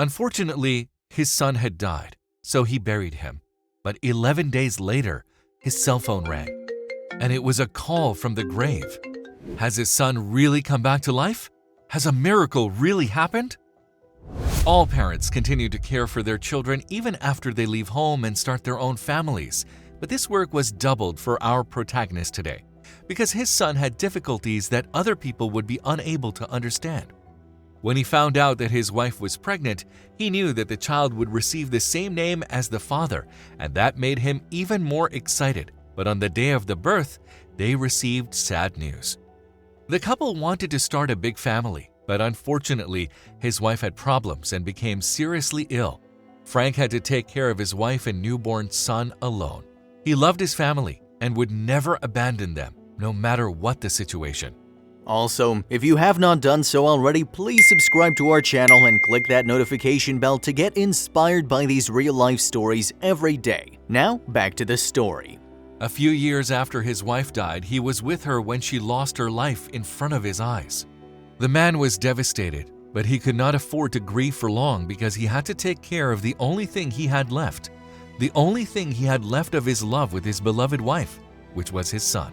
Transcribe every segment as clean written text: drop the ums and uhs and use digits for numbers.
Unfortunately, his son had died, so he buried him. But 11 days later, his cell phone rang, and it was a call from the grave. Has his son really come back to life? Has a miracle really happened? All parents continue to care for their children even after they leave home and start their own families. But this work was doubled for our protagonist today, because his son had difficulties that other people would be unable to understand. When he found out that his wife was pregnant, he knew that the child would receive the same name as the father, and that made him even more excited. But on the day of the birth, they received sad news. The couple wanted to start a big family, but unfortunately, his wife had problems and became seriously ill. Frank had to take care of his wife and newborn son alone. He loved his family and would never abandon them, no matter what the situation. Also, if you have not done so already, please subscribe to our channel and click that notification bell to get inspired by these real-life stories every day. Now, back to the story. A few years after his wife died, he was with her when she lost her life in front of his eyes. The man was devastated, but he could not afford to grieve for long because he had to take care of the only thing he had left. The only thing he had left of his love with his beloved wife, which was his son.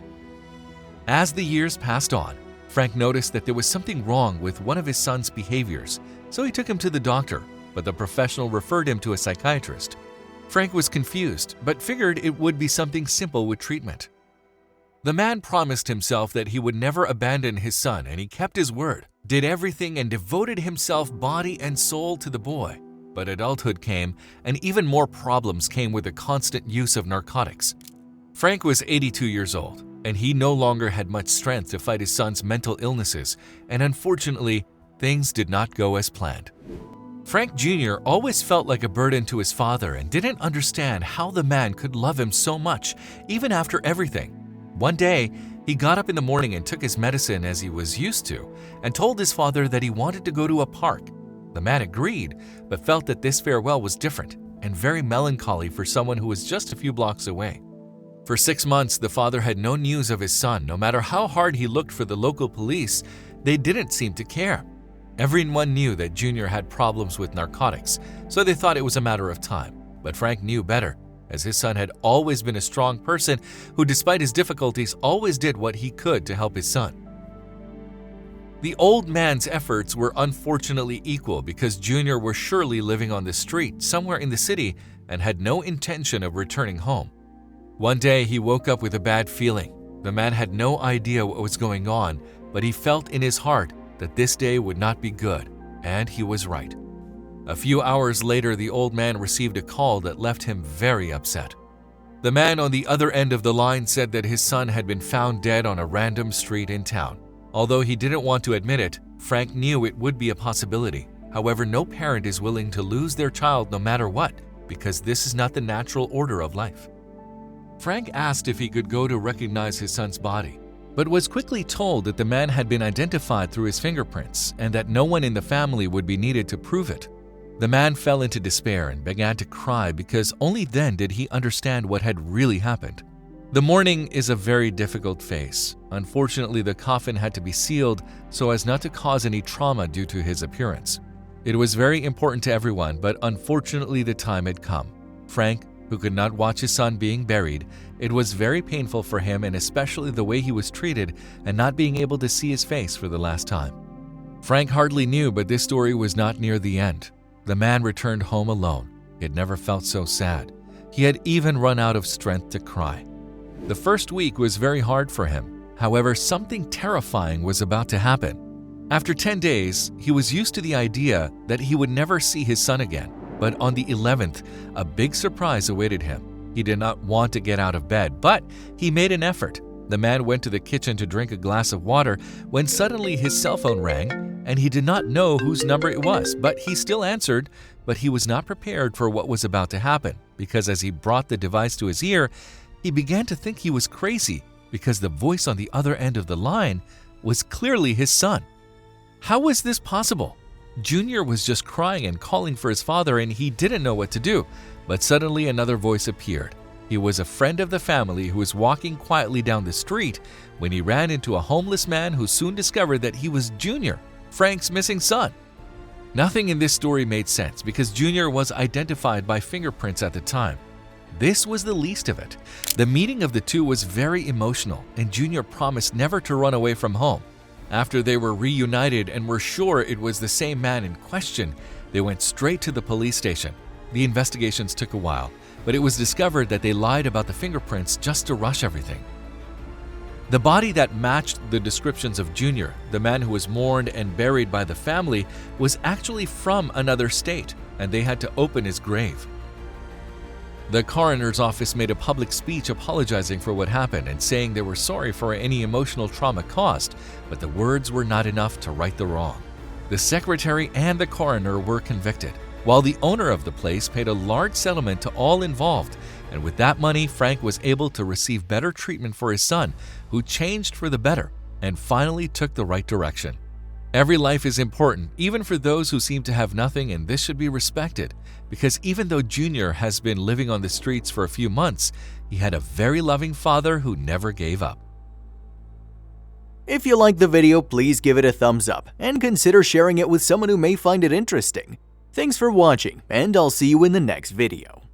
As the years passed on, Frank noticed that there was something wrong with one of his son's behaviors, so he took him to the doctor, but the professional referred him to a psychiatrist. Frank was confused, but figured it would be something simple with treatment. The man promised himself that he would never abandon his son, and he kept his word, did everything and devoted himself body and soul to the boy. But adulthood came, and even more problems came with the constant use of narcotics. Frank was 82 years old, and he no longer had much strength to fight his son's mental illnesses, and unfortunately, things did not go as planned. Frank Jr. always felt like a burden to his father and didn't understand how the man could love him so much, even after everything. One day, he got up in the morning and took his medicine as he was used to, and told his father that he wanted to go to a park. The man agreed, but felt that this farewell was different and very melancholy for someone who was just a few blocks away. For 6 months, the father had no news of his son. No matter how hard he looked for the local police, they didn't seem to care. Everyone knew that Junior had problems with narcotics, so they thought it was a matter of time. But Frank knew better, as his son had always been a strong person who, despite his difficulties, always did what he could to help his son. The old man's efforts were unfortunately equal because Junior was surely living on the street somewhere in the city and had no intention of returning home. One day, he woke up with a bad feeling. The man had no idea what was going on, but he felt in his heart that this day would not be good, and he was right. A few hours later, the old man received a call that left him very upset. The man on the other end of the line said that his son had been found dead on a random street in town. Although he didn't want to admit it, Frank knew it would be a possibility. However, no parent is willing to lose their child no matter what, because this is not the natural order of life. Frank asked if he could go to recognize his son's body, but was quickly told that the man had been identified through his fingerprints and that no one in the family would be needed to prove it. The man fell into despair and began to cry because only then did he understand what had really happened. The mourning is a very difficult phase. Unfortunately, the coffin had to be sealed so as not to cause any trauma due to his appearance. It was very important to everyone, but unfortunately the time had come. Frank, who could not watch his son being buried, it was very painful for him, and especially the way he was treated and not being able to see his face for the last time. Frank hardly knew, but this story was not near the end. The man returned home alone. He had never felt so sad. He had even run out of strength to cry. The first week was very hard for him. However, something terrifying was about to happen. After 10 days, he was used to the idea that he would never see his son again. But on the 11th, a big surprise awaited him. He did not want to get out of bed, but he made an effort. The man went to the kitchen to drink a glass of water when suddenly his cell phone rang, and he did not know whose number it was, but he still answered. But he was not prepared for what was about to happen, because as he brought the device to his ear, he began to think he was crazy because the voice on the other end of the line was clearly his son. How was this possible? Junior was just crying and calling for his father, and he didn't know what to do. But suddenly another voice appeared. He was a friend of the family who was walking quietly down the street when he ran into a homeless man who soon discovered that he was Junior, Frank's missing son. Nothing in this story made sense because Junior was identified by fingerprints at the time. This was the least of it. The meeting of the two was very emotional, and Junior promised never to run away from home. After they were reunited and were sure it was the same man in question, they went straight to the police station. The investigations took a while, but it was discovered that they lied about the fingerprints just to rush everything. The body that matched the descriptions of Junior, the man who was mourned and buried by the family, was actually from another state, and they had to open his grave. The coroner's office made a public speech apologizing for what happened and saying they were sorry for any emotional trauma caused, but the words were not enough to right the wrong. The secretary and the coroner were convicted, while the owner of the place paid a large settlement to all involved, and with that money, Frank was able to receive better treatment for his son, who changed for the better and finally took the right direction. Every life is important, even for those who seem to have nothing, and this should be respected, because even though Junior has been living on the streets for a few months, he had a very loving father who never gave up. If you liked the video, please give it a thumbs up and consider sharing it with someone who may find it interesting. Thanks for watching, and I'll see you in the next video.